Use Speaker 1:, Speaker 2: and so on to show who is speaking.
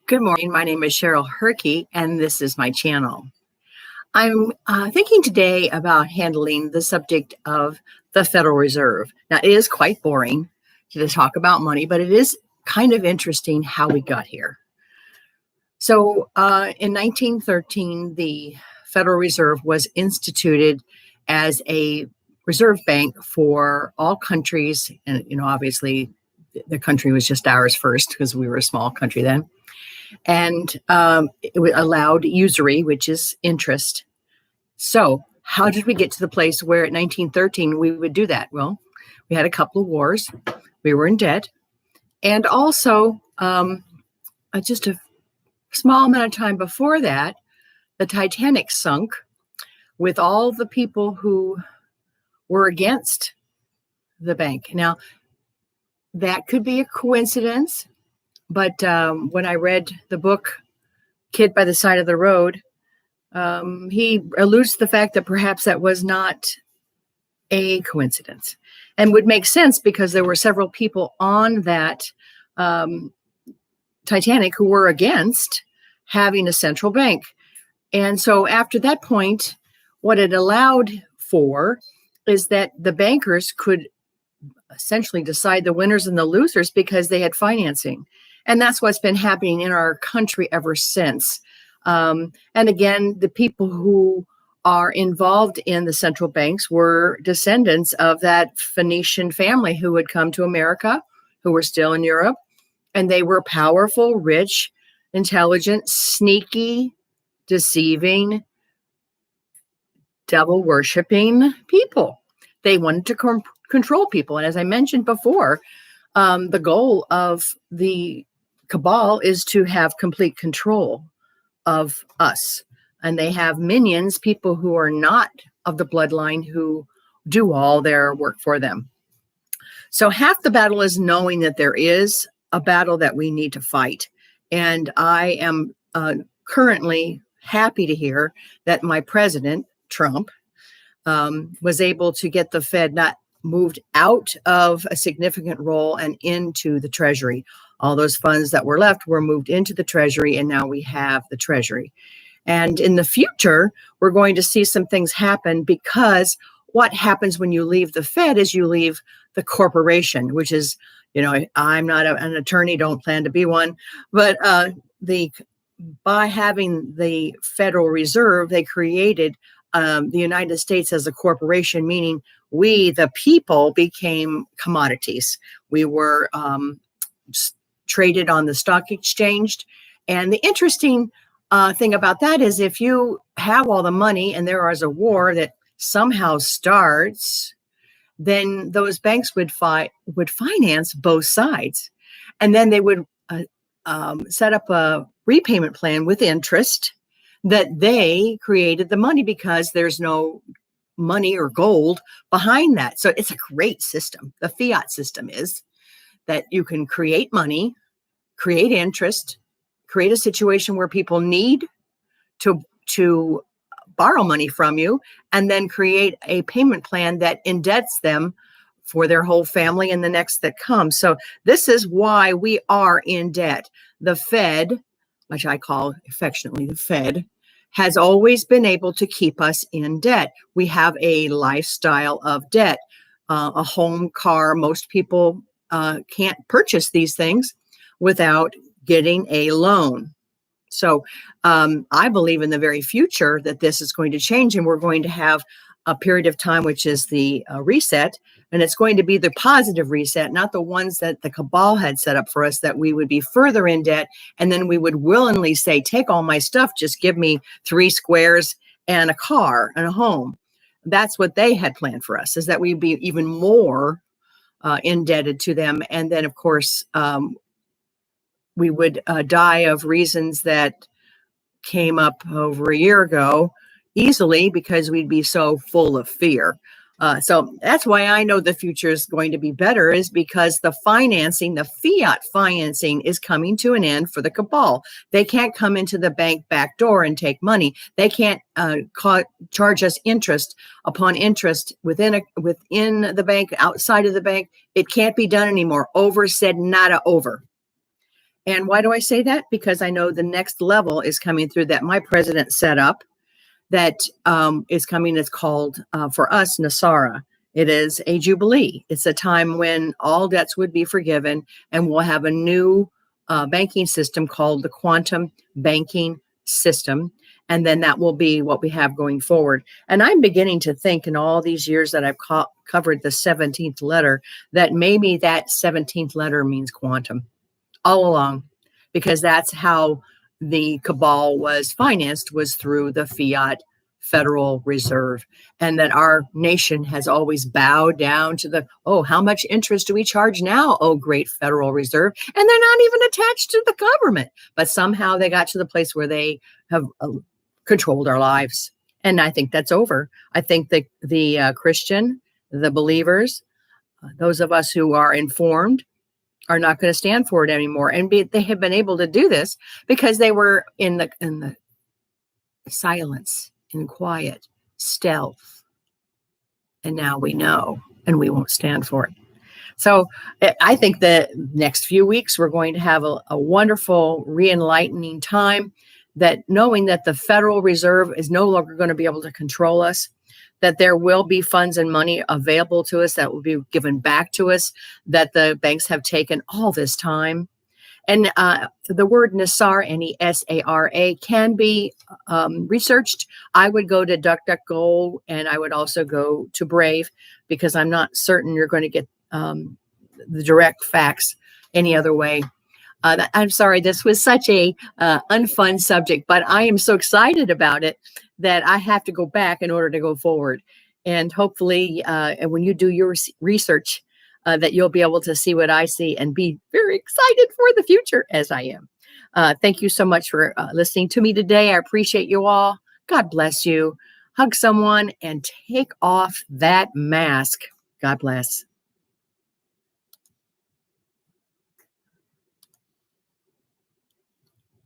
Speaker 1: Good morning. My name is Cheryl Herkey, and this is my channel. I'm thinking today about handling the subject of the Federal Reserve. Now, it is quite boring to talk about money, but it is kind of interesting how we got here. So in 1913, the Federal Reserve was instituted as a reserve bank for all countries. And, obviously the country was just ours first because we were a small country then. And it allowed usury, which is interest. So how did we get to the place where at 1913 we would do that? Well, we had a couple of wars. We were in debt. And also, just a small amount of time before that, the Titanic sunk with all the people who were against the bank. Now, that could be a coincidence. But when I read the book, Kid by the Side of the Road, he alludes to the fact that perhaps that was not a coincidence and would make sense because there were several people on that Titanic who were against having a central bank. And so after that point, what it allowed for is that the bankers could essentially decide the winners and the losers because they had financing. And that's what's been happening in our country ever since. And again, the people who are involved in the central banks were descendants of that Phoenician family who had come to America, who were still in Europe. And they were powerful, rich, intelligent, sneaky, deceiving, devil-worshipping people. They wanted to control people. And as I mentioned before, the goal of the Cabal is to have complete control of us. And they have minions, people who are not of the bloodline, who do all their work for them. So half the battle is knowing that there is a battle that we need to fight. And I am currently happy to hear that my president, Trump, was able to get the Fed not moved out of a significant role and into the Treasury. All those funds that were left were moved into the Treasury, and now we have the Treasury. And in the future, we're going to see some things happen because what happens when you leave the Fed is you leave the corporation, which is, I'm not an attorney, don't plan to be one, but by having the Federal Reserve, they created the United States as a corporation, meaning we, the people, became commodities. We were traded on the stock exchange. And the interesting thing about that is if you have all the money and there is a war that somehow starts, then those banks would finance both sides. And then they would set up a repayment plan with interest that they created the money because there's no money or gold behind that. So it's a great system. The Fiat system is that you can create money, create interest, create a situation where people need to borrow money from you, and then create a payment plan that indebts them for their whole family and the next that comes. So this is why we are in debt. The Fed, which I call affectionately the Fed, has always been able to keep us in debt. We have a lifestyle of debt, a home, car. Most people can't purchase these things without getting a loan. So I believe in the very future that this is going to change, and we're going to have a period of time, which is the reset. And it's going to be the positive reset, not the ones that the Cabal had set up for us, that we would be further in debt. And then we would willingly say, take all my stuff, just give me 3 squares and a car and a home. That's what they had planned for us, is that we'd be even more indebted to them. And then, of course, we would die of reasons that came up over a year ago easily because we'd be so full of fear. So that's why I know the future is going to be better, is because the financing, the fiat financing, is coming to an end for the Cabal. They can't come into the bank back door and take money. They can't charge us interest upon interest within the bank, outside of the bank. It can't be done anymore. Over said nada over. And why do I say that? Because I know the next level is coming through that my president set up that is coming. It's called, for us, Nasara. It is a jubilee. It's a time when all debts would be forgiven, and we'll have a new banking system called the quantum banking system. And then that will be what we have going forward. And I'm beginning to think, in all these years that I've covered the 17th letter, that maybe that 17th letter means quantum all along, because that's how the cabal was financed, was through the fiat Federal Reserve, and that our nation has always bowed down to the, oh, how much interest do we charge now, oh great Federal Reserve? And they're not even attached to the government, but somehow they got to the place where they have controlled our lives. And I think that's over. I think that the Christian, the believers, those of us who are informed, are not going to stand for it anymore. And they have been able to do this because they were in the silence, in quiet, stealth. And now we know, and we won't stand for it. So I think the next few weeks, we're going to have a wonderful re-enlightening time, that knowing that the Federal Reserve is no longer going to be able to control us, that there will be funds and money available to us that will be given back to us, that the banks have taken all this time. And the word Nesara, N-E-S-A-R-A, can be researched. I would go to DuckDuckGo, and I would also go to Brave, because I'm not certain you're going to get the direct facts any other way. I'm sorry, this was such a unfun subject, but I am so excited about it that I have to go back in order to go forward. And hopefully, and when you do your research, that you'll be able to see what I see and be very excited for the future, as I am. Thank you so much for listening to me today. I appreciate you all. God bless you. Hug someone and take off that mask. God bless.